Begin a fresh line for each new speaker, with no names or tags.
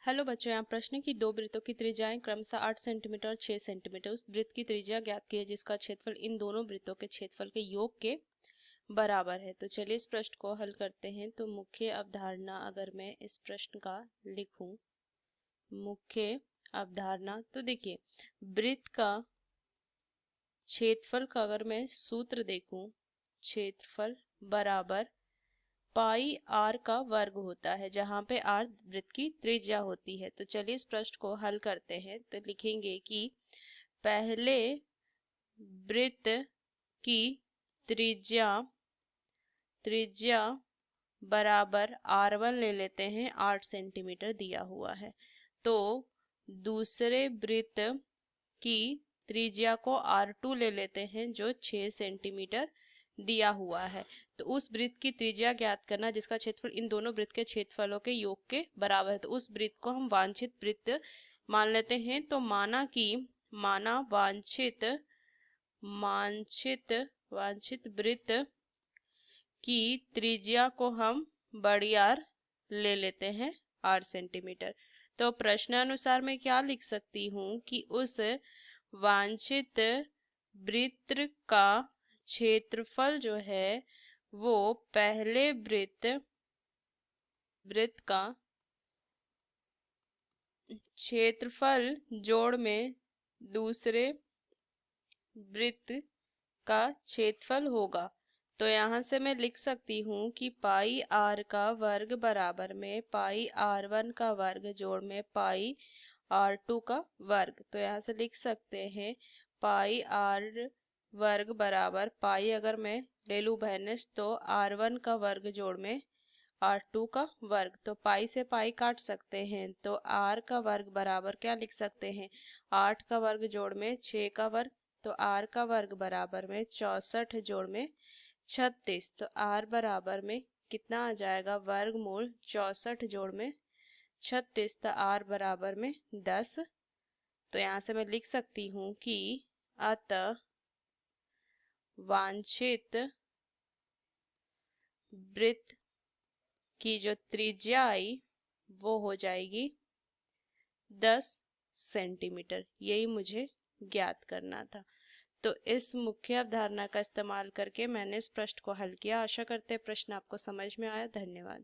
Hello बच्चों, यहाँ प्रश्न है कि दो वृत्तों की त्रिज्याएं क्रमशः 8 सेंटीमीटर और 6 सेंटीमीटर। उस वृत्त की त्रिज्या ज्ञात की है जिसका क्षेत्रफल इन दोनों वृत्तों के क्षेत्रफल के योग के बराबर है। तो चलिए इस प्रश्न को हल करते हैं। तो मुख्य अवधारणा अगर मैं इस प्रश्न का लिखूं, मुख्य अवधारणा, तो देखिए वृत्त का क्षेत्रफल का अगर मैं सूत्र देखूं, क्षेत्रफल बराबर पाई आर का वर्ग होता है, जहां पे आर वृत्त की त्रिज्या होती है। तो चलिए इस प्रश्न को हल करते हैं। तो लिखेंगे कि पहले वृत्त की त्रिज्या त्रिज्या बराबर R1 ले लेते हैं, 8 सेंटीमीटर दिया हुआ है। तो दूसरे वृत्त की त्रिज्या को R2 ले लेते हैं जो 6 सेंटीमीटर दिया हुआ है। तो उस वृत्त की त्रिज्या ज्ञात करना जिसका क्षेत्रफल इन दोनों वृत्त के क्षेत्रफलों के योग के बराबर है। तो उस वृत्त को हम वांछित वृत्त मान लेते हैं। तो माना वांछित वृत्त की त्रिज्या को हम बड़ी आर ले लेते हैं, 8 सेंटीमीटर। तो प्रश्नानुसार मैं क्या लिख सकती हूँ कि उस वांछित वृत्त का क्षेत्रफल जो है वो पहले वृत्त का क्षेत्रफल जोड़ में दूसरे वृत्त का क्षेत्रफल होगा। तो यहाँ से मैं लिख सकती हूँ कि पाई आर का वर्ग बराबर में पाई R1 का वर्ग जोड़ में पाई R2 का वर्ग। तो यहाँ से लिख सकते हैं पाई आर वर्ग बराबर पाई, अगर मैं ले लूँ भैनिस, तो R1 का वर्ग जोड़ में R2 का वर्ग। तो पाई से पाई काट सकते हैं, तो R का वर्ग बराबर क्या लिख सकते हैं, 8 का वर्ग जोड़ में 6 का वर्ग। तो R का वर्ग बराबर में 64 जोड़ में 36। तो R बराबर में कितना आ जाएगा, वर्गमूल 64 जोड़ में 36। तो R बराबर में 10। तो यहाँ से मैं लिख सकती हूँ कि अतः वांछित वृत्त की जो त्रिज्या आई वो हो जाएगी 10 सेंटीमीटर। यही मुझे ज्ञात करना था। तो इस मुख्य अवधारणा का इस्तेमाल करके मैंने इस प्रश्न को हल किया। आशा करते हैं प्रश्न आपको समझ में आया। धन्यवाद।